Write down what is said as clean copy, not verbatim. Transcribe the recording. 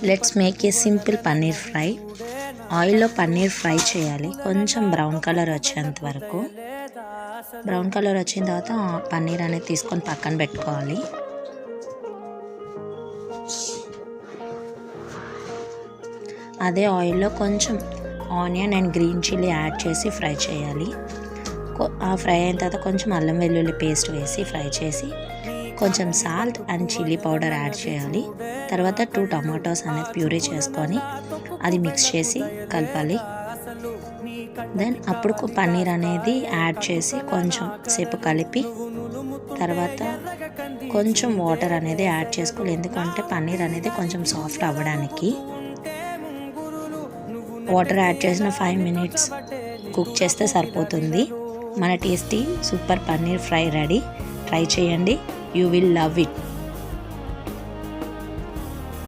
Let's make a simple paneer fry. ఆయిల్లో paneer fry చేయాలి కొంచెం బ్రౌన్ కలర్ వచ్చేంత వరకు. బ్రౌన్ కలర్ వచ్చిన తర్వాత పన్నీర్ అనేది తీసుకొని పక్కన పెట్టుకోవాలి. అదే ఆయిల్లో కొంచెం onion and green chilli add చేసి ఫ్రై చేయాలి. ఆ ఫ్రై అయిన తర్వాత కొంచెం అల్లం వెల్లుల్లి పేస్ట్ వేసి ఫ్రై చేసి కొంచెం salt and chilli powder add చేయాలి. తర్వాత 2 టమాటోస్ అనేది ప్యూరీ చేసుకొని అది మిక్స్ చేసి కలపాలి. దెన్ అప్పుడు పన్నీర్ అనేది యాడ్ చేసి కొంచెం సేపు కలిపి తర్వాత కొంచెం వాటర్ అనేది యాడ్ చేసుకోవాలి. ఎందుకంటే పన్నీర్ అనేది కొంచెం సాఫ్ట్ అవ్వడానికి. వాటర్ యాడ్ చేసిన 5 minutes కుక్ చేస్తే సరిపోతుంది. మన tasty super paneer fry ready. Try చేయండి, యూ విల్ లవ్ ఇట్.